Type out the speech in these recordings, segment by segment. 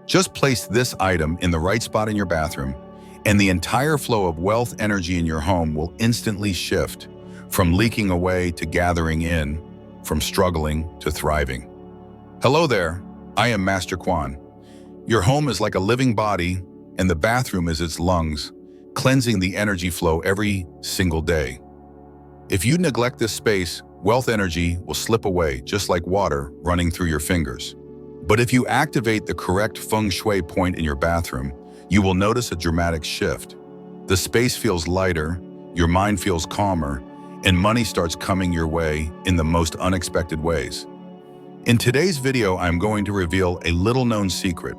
Just place this item in the right spot in your bathroom, and the entire flow of wealth energy in your home will instantly shift, from leaking away to gathering in, from struggling to thriving. Hello there, I am Master Quan. Your home is like a living body, and the bathroom is its lungs, cleansing the energy flow every single day. If you neglect this space, wealth energy will slip away just like water running through your fingers. But if you activate the correct Feng Shui point in your bathroom, you will notice a dramatic shift. The space feels lighter, your mind feels calmer, and money starts coming your way in the most unexpected ways. In today's video, I'm going to reveal a little-known secret,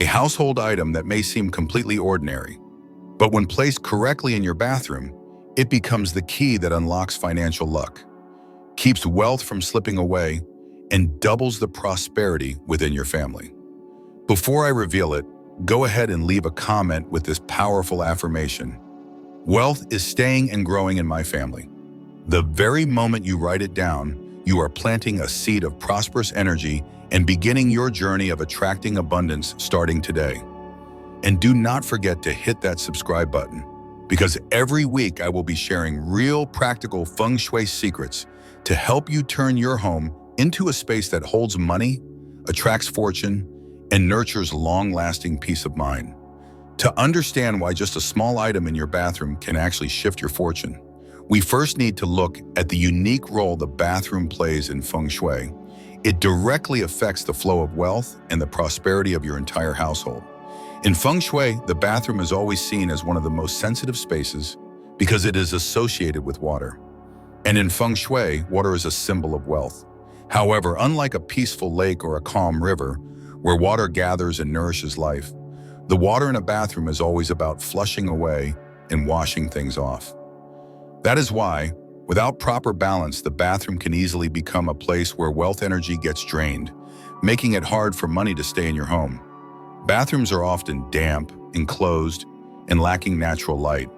a household item that may seem completely ordinary. But when placed correctly in your bathroom, it becomes the key that unlocks financial luck, keeps wealth from slipping away, and doubles the prosperity within your family. Before I reveal it, go ahead and leave a comment with this powerful affirmation. Wealth is staying and growing in my family. The very moment you write it down, you are planting a seed of prosperous energy and beginning your journey of attracting abundance starting today. And do not forget to hit that subscribe button, because every week I will be sharing real practical Feng Shui secrets to help you turn your home into a space that holds money, attracts fortune, and nurtures long-lasting peace of mind. To understand why just a small item in your bathroom can actually shift your fortune, we first need to look at the unique role the bathroom plays in Feng Shui. It directly affects the flow of wealth and the prosperity of your entire household. In Feng Shui, the bathroom is always seen as one of the most sensitive spaces because it is associated with water. And in Feng Shui, water is a symbol of wealth. However, unlike a peaceful lake or a calm river, where water gathers and nourishes life, the water in a bathroom is always about flushing away and washing things off. That is why, without proper balance, the bathroom can easily become a place where wealth energy gets drained, making it hard for money to stay in your home. Bathrooms are often damp, enclosed, and lacking natural light.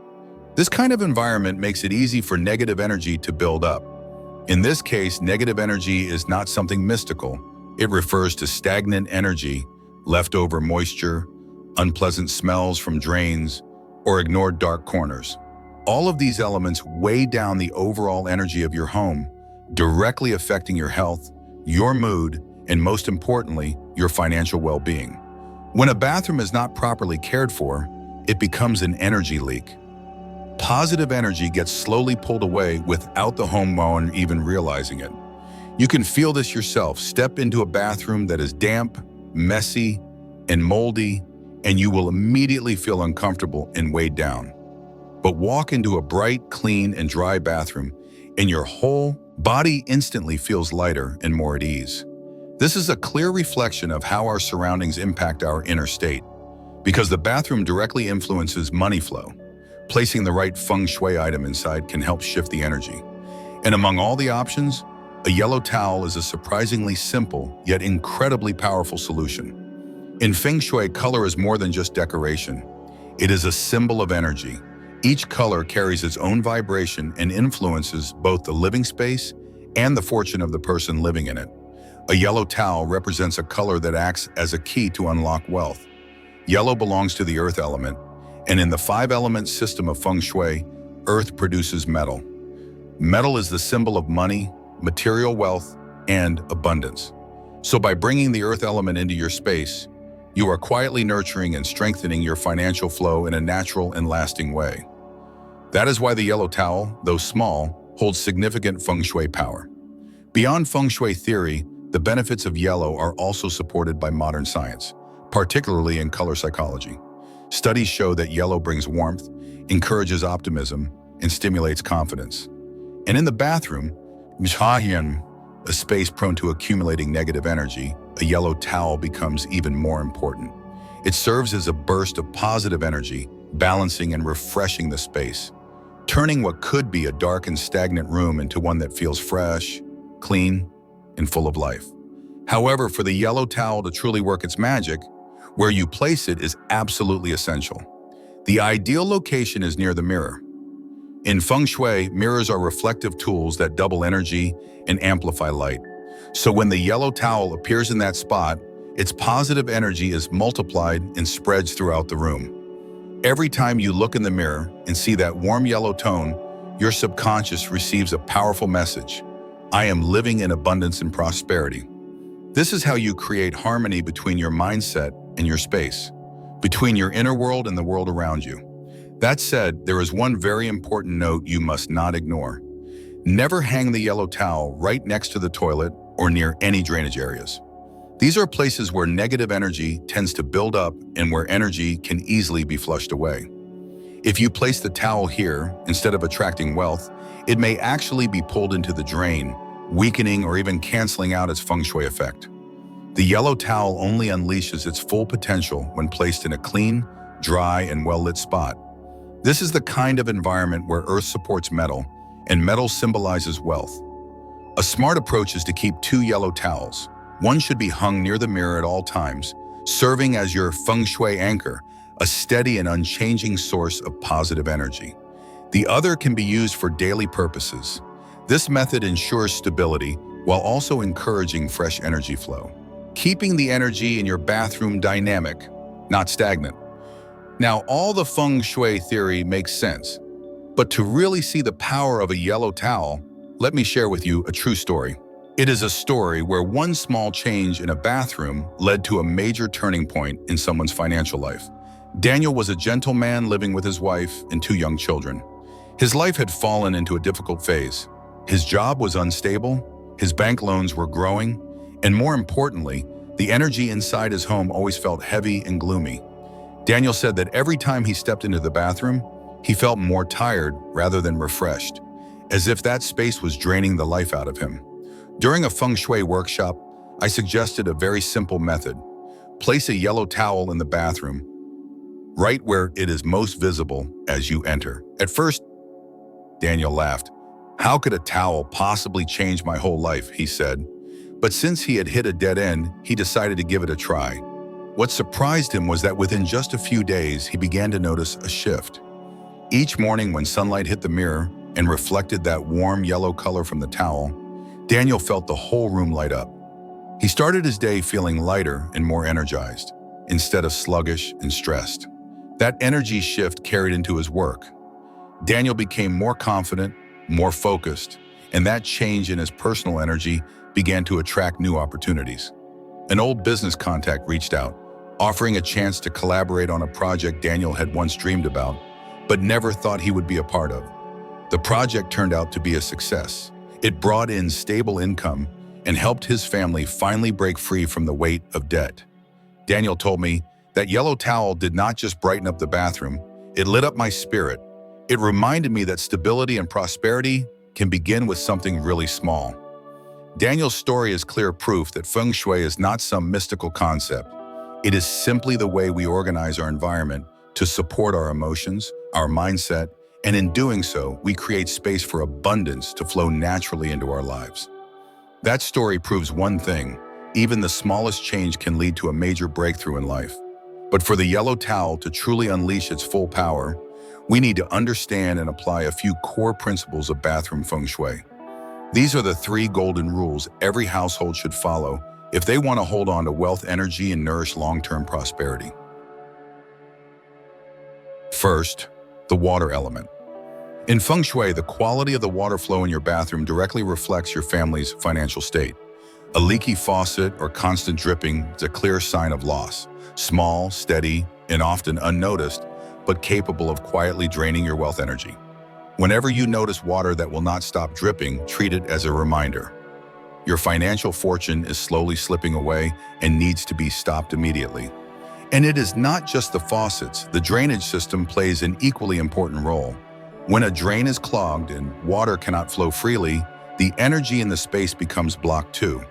This kind of environment makes it easy for negative energy to build up. In this case, negative energy is not something mystical. It refers to stagnant energy, leftover moisture, unpleasant smells from drains, or ignored dark corners. All of these elements weigh down the overall energy of your home, directly affecting your health, your mood, and most importantly, your financial well-being. When a bathroom is not properly cared for, it becomes an energy leak. Positive energy gets slowly pulled away without the homeowner even realizing it. You can feel this yourself. Step into a bathroom that is damp, messy, and moldy, and you will immediately feel uncomfortable and weighed down. But walk into a bright, clean, and dry bathroom, and your whole body instantly feels lighter and more at ease. This is a clear reflection of how our surroundings impact our inner state, because the bathroom directly influences money flow. Placing the right Feng Shui item inside can help shift the energy. And among all the options, a yellow towel is a surprisingly simple yet incredibly powerful solution. In Feng Shui, color is more than just decoration. It is a symbol of energy. Each color carries its own vibration and influences both the living space and the fortune of the person living in it. A yellow towel represents a color that acts as a key to unlock wealth. Yellow belongs to the earth element, and in the 5-element system of Feng Shui, earth produces metal. Metal is the symbol of money, material wealth, and abundance. So by bringing the earth element into your space, you are quietly nurturing and strengthening your financial flow in a natural and lasting way. That is why the yellow towel, though small, holds significant Feng Shui power. Beyond Feng Shui theory, the benefits of yellow are also supported by modern science, particularly in color psychology. Studies show that yellow brings warmth, encourages optimism, and stimulates confidence. And in the bathroom, a space prone to accumulating negative energy, a yellow towel becomes even more important. It serves as a burst of positive energy, balancing and refreshing the space, turning what could be a dark and stagnant room into one that feels fresh, clean, and full of life. However, for the yellow towel to truly work its magic, where you place it is absolutely essential. The ideal location is near the mirror. In Feng Shui, mirrors are reflective tools that double energy and amplify light. So when the yellow towel appears in that spot, Its positive energy is multiplied and spreads throughout the room. Every time you look in the mirror and see that warm yellow tone, your subconscious receives a powerful message. I am living in abundance and prosperity. This is how you create harmony between your mindset and your space, between your inner world and the world around you. That said, there is one very important note you must not ignore. Never hang the yellow towel right next to the toilet or near any drainage areas. These are places where negative energy tends to build up and where energy can easily be flushed away. If you place the towel here instead of attracting wealth, it may actually be pulled into the drain, weakening or even canceling out its feng shui effect. The yellow towel only unleashes its full potential when placed in a clean, dry, and well-lit spot. This is the kind of environment where earth supports metal, and metal symbolizes wealth. A smart approach is to keep 2 yellow towels. One should be hung near the mirror at all times, serving as your feng shui anchor, a steady and unchanging source of positive energy. The other can be used for daily purposes. This method ensures stability while also encouraging fresh energy flow, keeping the energy in your bathroom dynamic, not stagnant. Now, all the feng shui theory makes sense, but to really see the power of a yellow towel, let me share with you a true story. It is a story where one small change in a bathroom led to a major turning point in someone's financial life. Daniel was a gentleman living with his wife and 2 young children. His life had fallen into a difficult phase. His job was unstable, his bank loans were growing, and more importantly, the energy inside his home always felt heavy and gloomy. Daniel said that every time he stepped into the bathroom, he felt more tired rather than refreshed, as if that space was draining the life out of him. During a feng shui workshop, I suggested a very simple method. Place a yellow towel in the bathroom, right where it is most visible as you enter. At first, Daniel laughed. How could a towel possibly change my whole life, he said. But since he had hit a dead end, he decided to give it a try. What surprised him was that within just a few days, he began to notice a shift. Each morning when sunlight hit the mirror and reflected that warm yellow color from the towel, Daniel felt the whole room light up. He started his day feeling lighter and more energized, instead of sluggish and stressed. That energy shift carried into his work. Daniel became more confident, more focused, and that change in his personal energy began to attract new opportunities. An old business contact reached out, offering a chance to collaborate on a project Daniel had once dreamed about, but never thought he would be a part of. The project turned out to be a success. It brought in stable income and helped his family finally break free from the weight of debt. Daniel told me that yellow towel did not just brighten up the bathroom, it lit up my spirit. It reminded me that stability and prosperity can begin with something really small. Daniel's story is clear proof that feng shui is not some mystical concept. It is simply the way we organize our environment to support our emotions, our mindset, and in doing so, we create space for abundance to flow naturally into our lives. That story proves one thing: even the smallest change can lead to a major breakthrough in life. But for the yellow towel to truly unleash its full power, we need to understand and apply a few core principles of bathroom feng shui. These are the 3 golden rules every household should follow if they want to hold on to wealth, energy, and nourish long-term prosperity. First, the water element. In feng shui, the quality of the water flow in your bathroom directly reflects your family's financial state. A leaky faucet or constant dripping is a clear sign of loss. Small, steady, and often unnoticed, but capable of quietly draining your wealth energy. Whenever you notice water that will not stop dripping, treat it as a reminder. Your financial fortune is slowly slipping away and needs to be stopped immediately. And it is not just the faucets. The drainage system plays an equally important role. When a drain is clogged and water cannot flow freely, the energy in the space becomes blocked too.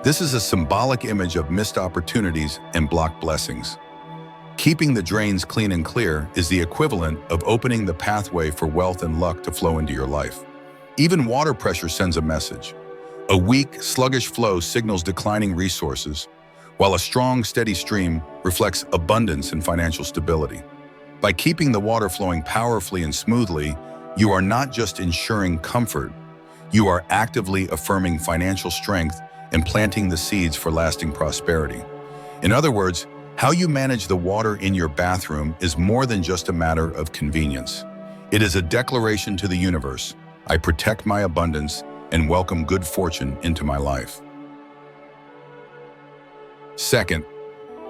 This is a symbolic image of missed opportunities and blocked blessings. Keeping the drains clean and clear is the equivalent of opening the pathway for wealth and luck to flow into your life. Even water pressure sends a message. A weak, sluggish flow signals declining resources, while a strong, steady stream reflects abundance and financial stability. By keeping the water flowing powerfully and smoothly, you are not just ensuring comfort, you are actively affirming financial strength and planting the seeds for lasting prosperity. In other words, how you manage the water in your bathroom is more than just a matter of convenience. It is a declaration to the universe: I protect my abundance and welcome good fortune into my life. Second,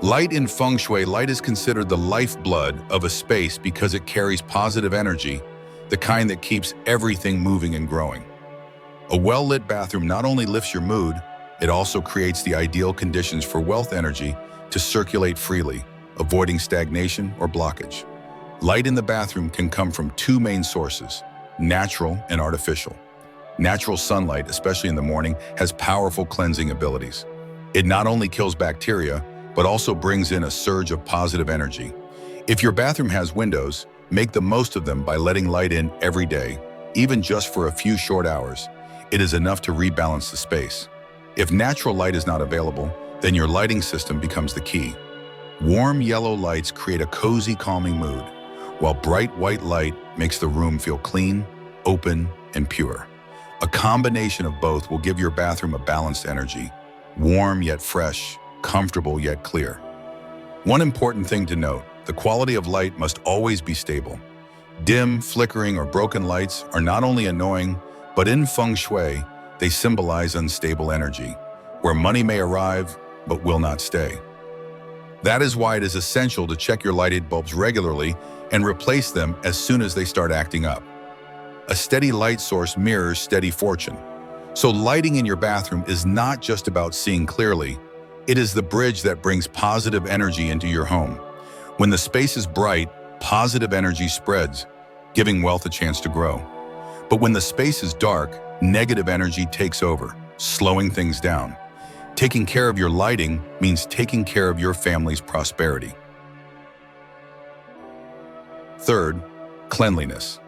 light in Feng Shui. Light is considered the lifeblood of a space because it carries positive energy, the kind that keeps everything moving and growing. A well-lit bathroom not only lifts your mood, it also creates the ideal conditions for wealth energy to circulate freely, avoiding stagnation or blockage. Light in the bathroom can come from two main sources: natural and artificial. Natural sunlight, especially in the morning, has powerful cleansing abilities. It not only kills bacteria, but also brings in a surge of positive energy. If your bathroom has windows, make the most of them by letting light in every day, even just for a few short hours. It is enough to rebalance the space. If natural light is not available, then your lighting system becomes the key. Warm yellow lights create a cozy, calming mood, while bright white light makes the room feel clean, open, and pure. A combination of both will give your bathroom a balanced energy: warm yet fresh, comfortable yet clear. One important thing to note: the quality of light must always be stable. Dim, flickering, or broken lights are not only annoying, but in Feng Shui, they symbolize unstable energy, where money may arrive, but will not stay. That is why it is essential to check your lighted bulbs regularly and replace them as soon as they start acting up. A steady light source mirrors steady fortune. So lighting in your bathroom is not just about seeing clearly, it is the bridge that brings positive energy into your home. When the space is bright, positive energy spreads, giving wealth a chance to grow. But when the space is dark, negative energy takes over, slowing things down. Taking care of your lighting means taking care of your family's prosperity. Third, cleanliness.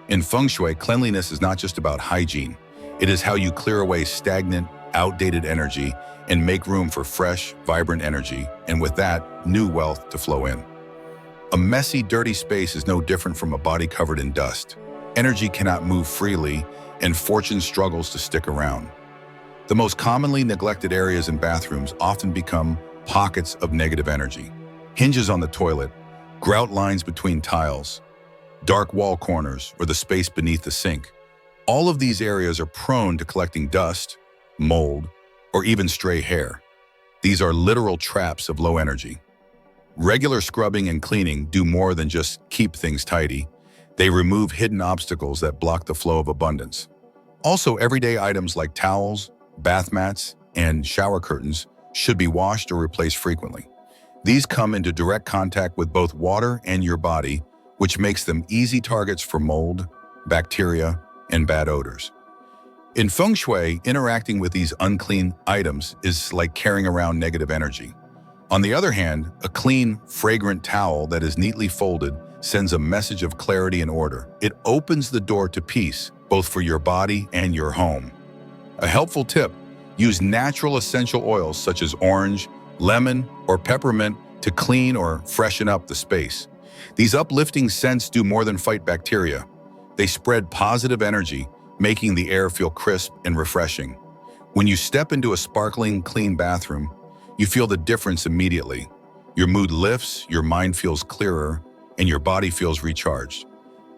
In Feng Shui, cleanliness is not just about hygiene. It is how you clear away stagnant, outdated energy and make room for fresh, vibrant energy, and with that, new wealth to flow in. A messy, dirty space is no different from a body covered in dust. Energy cannot move freely, and fortune struggles to stick around. The most commonly neglected areas in bathrooms often become pockets of negative energy. Hinges on the toilet, grout lines between tiles, dark wall corners, or the space beneath the sink. All of these areas are prone to collecting dust, mold, or even stray hair. These are literal traps of low energy. Regular scrubbing and cleaning do more than just keep things tidy. They remove hidden obstacles that block the flow of abundance. Also, everyday items like towels, bath mats, and shower curtains should be washed or replaced frequently. These come into direct contact with both water and your body, which makes them easy targets for mold, bacteria, and bad odors. In Feng Shui, interacting with these unclean items is like carrying around negative energy. On the other hand, a clean, fragrant towel that is neatly folded sends a message of clarity and order. It opens the door to peace, both for your body and your home. A helpful tip: use natural essential oils such as orange, lemon, or peppermint to clean or freshen up the space. These uplifting scents do more than fight bacteria. They spread positive energy, making the air feel crisp and refreshing. When you step into a sparkling, clean bathroom, you feel the difference immediately. Your mood lifts, your mind feels clearer, and your body feels recharged.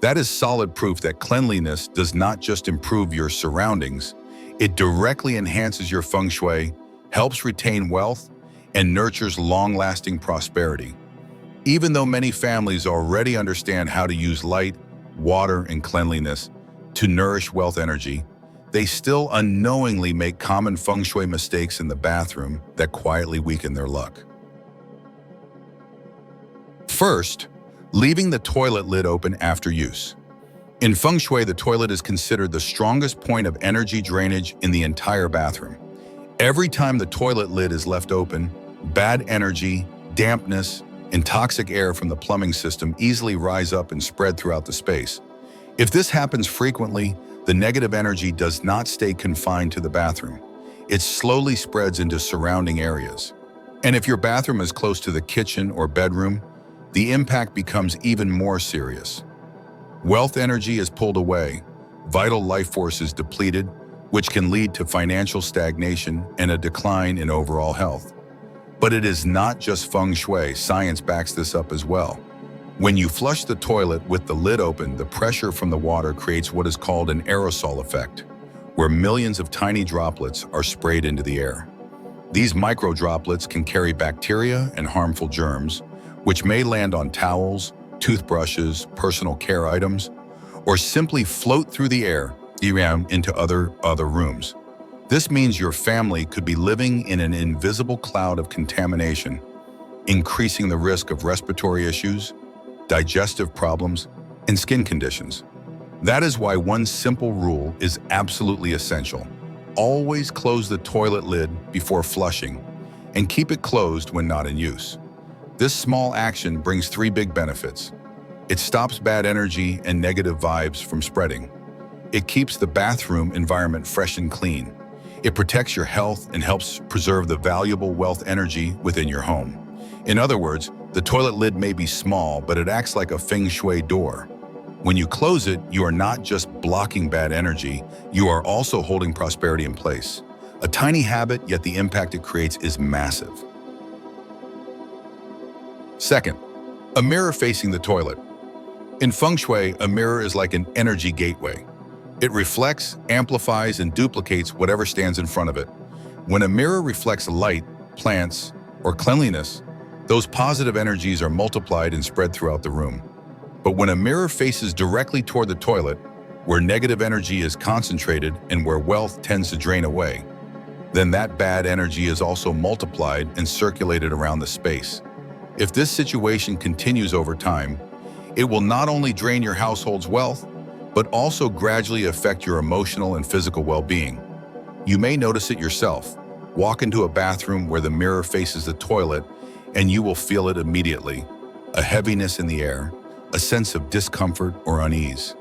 That is solid proof that cleanliness does not just improve your surroundings, it directly enhances your Feng Shui, helps retain wealth, and nurtures long-lasting prosperity. Even though many families already understand how to use light, water, and cleanliness to nourish wealth energy, they still unknowingly make common Feng Shui mistakes in the bathroom that quietly weaken their luck. First, leaving the toilet lid open after use. In Feng Shui, the toilet is considered the strongest point of energy drainage in the entire bathroom. Every time the toilet lid is left open, bad energy, dampness, and toxic air from the plumbing system easily rise up and spread throughout the space. If this happens frequently, the negative energy does not stay confined to the bathroom. It slowly spreads into surrounding areas. And if your bathroom is close to the kitchen or bedroom, the impact becomes even more serious. Wealth energy is pulled away, vital life force is depleted, which can lead to financial stagnation and a decline in overall health. But it is not just feng shui, science backs this up as well. When you flush the toilet with the lid open, the pressure from the water creates what is called an aerosol effect, where millions of tiny droplets are sprayed into the air. These micro droplets can carry bacteria and harmful germs, which may land on towels, toothbrushes, personal care items, or simply float through the air into other rooms. This means your family could be living in an invisible cloud of contamination, increasing the risk of respiratory issues, digestive problems, and skin conditions. That is why one simple rule is absolutely essential. Always close the toilet lid before flushing and keep it closed when not in use. This small action brings 3 big benefits. It stops bad energy and negative vibes from spreading. It keeps the bathroom environment fresh and clean. It protects your health and helps preserve the valuable wealth energy within your home. In other words, the toilet lid may be small, but it acts like a feng shui door. When you close it, you are not just blocking bad energy, you are also holding prosperity in place. A tiny habit, yet the impact it creates is massive. Second, a mirror facing the toilet. In feng shui, a mirror is like an energy gateway. It reflects, amplifies, and duplicates whatever stands in front of it. When a mirror reflects light, plants, or cleanliness, those positive energies are multiplied and spread throughout the room. But when a mirror faces directly toward the toilet, where negative energy is concentrated and where wealth tends to drain away, then that bad energy is also multiplied and circulated around the space. If this situation continues over time, it will not only drain your household's wealth, but also gradually affect your emotional and physical well-being. You may notice it yourself. Walk into a bathroom where the mirror faces the toilet, and you will feel it immediately. A heaviness in the air, a sense of discomfort or unease.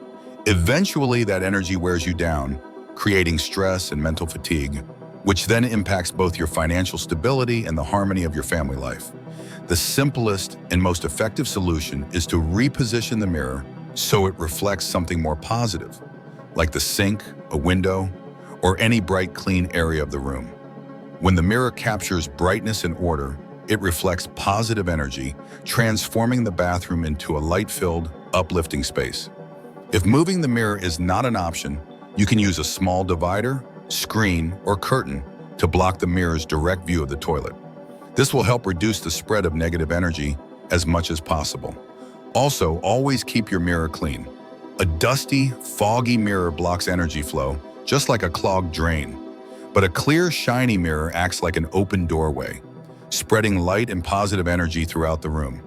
Eventually, that energy wears you down, creating stress and mental fatigue, which then impacts both your financial stability and the harmony of your family life. The simplest and most effective solution is to reposition the mirror so it reflects something more positive, like the sink, a window, or any bright, clean area of the room. When the mirror captures brightness and order, it reflects positive energy, transforming the bathroom into a light-filled, uplifting space. If moving the mirror is not an option, you can use a small divider, screen, or curtain to block the mirror's direct view of the toilet. This will help reduce the spread of negative energy as much as possible. Also, always keep your mirror clean. A dusty, foggy mirror blocks energy flow, just like a clogged drain. But a clear, shiny mirror acts like an open doorway, spreading light and positive energy throughout the room.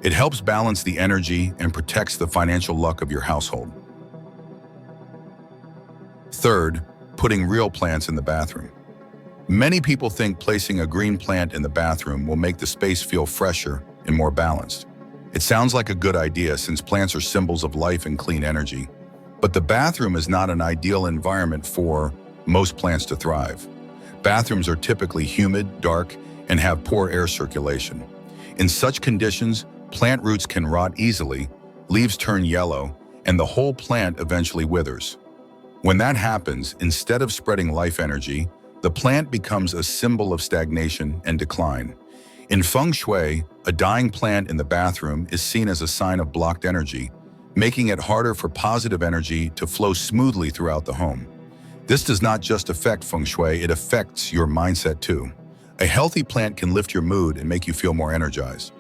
It helps balance the energy and protects the financial luck of your household. Third, putting real plants in the bathroom. Many people think placing a green plant in the bathroom will make the space feel fresher and more balanced. It sounds like a good idea since plants are symbols of life and clean energy. But the bathroom is not an ideal environment for most plants to thrive. Bathrooms are typically humid, dark, and have poor air circulation. In such conditions, plant roots can rot easily, leaves turn yellow, and the whole plant eventually withers. When that happens, instead of spreading life energy, the plant becomes a symbol of stagnation and decline. In feng shui, a dying plant in the bathroom is seen as a sign of blocked energy, making it harder for positive energy to flow smoothly throughout the home. This does not just affect feng shui, it affects your mindset too. A healthy plant can lift your mood and make you feel more energized.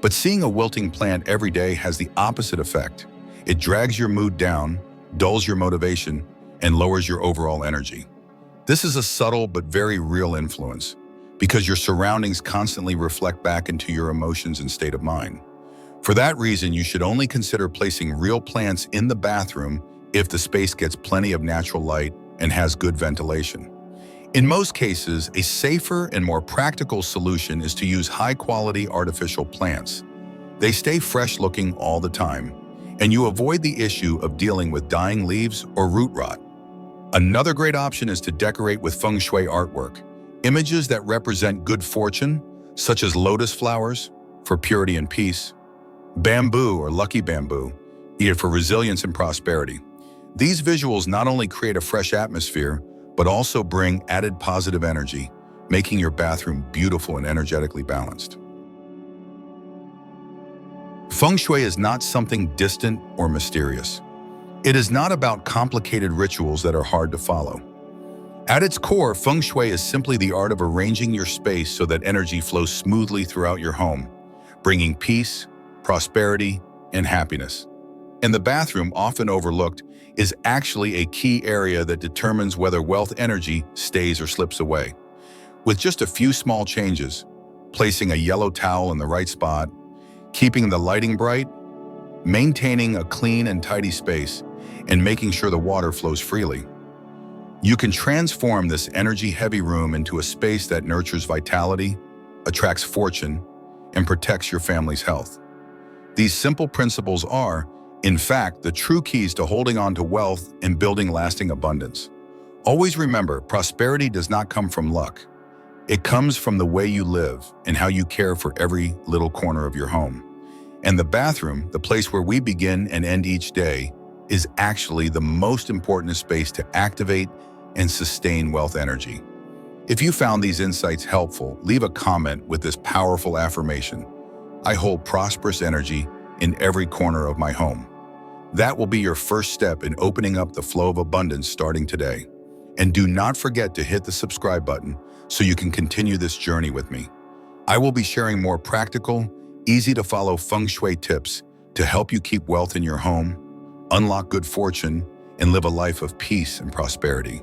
But seeing a wilting plant every day has the opposite effect. It drags your mood down, dulls your motivation, and lowers your overall energy. This is a subtle but very real influence, because your surroundings constantly reflect back into your emotions and state of mind. For that reason, you should only consider placing real plants in the bathroom if the space gets plenty of natural light and has good ventilation. In most cases, a safer and more practical solution is to use high-quality artificial plants. They stay fresh-looking all the time, and you avoid the issue of dealing with dying leaves or root rot. Another great option is to decorate with feng shui artwork. Images that represent good fortune, such as lotus flowers for purity and peace, bamboo or lucky bamboo, either for resilience and prosperity. These visuals not only create a fresh atmosphere, but also bring added positive energy, making your bathroom beautiful and energetically balanced. Feng Shui is not something distant or mysterious. It is not about complicated rituals that are hard to follow. At its core, Feng Shui is simply the art of arranging your space so that energy flows smoothly throughout your home, bringing peace, prosperity, and happiness. And the bathroom, often overlooked, is actually a key area that determines whether wealth energy stays or slips away. With just a few small changes, placing a yellow towel in the right spot, keeping the lighting bright, maintaining a clean and tidy space, and making sure the water flows freely, you can transform this energy-heavy room into a space that nurtures vitality, attracts fortune, and protects your family's health. These simple principles are, in fact, the true keys to holding on to wealth and building lasting abundance. Always remember, prosperity does not come from luck. It comes from the way you live and how you care for every little corner of your home. And the bathroom, the place where we begin and end each day, is actually the most important space to activate and sustain wealth energy. If you found these insights helpful, leave a comment with this powerful affirmation: I hold prosperous energy in every corner of my home. That will be your first step in opening up the flow of abundance starting today. And do not forget to hit the subscribe button so you can continue this journey with me. I will be sharing more practical, easy-to-follow Feng Shui tips to help you keep wealth in your home, unlock good fortune, and live a life of peace and prosperity.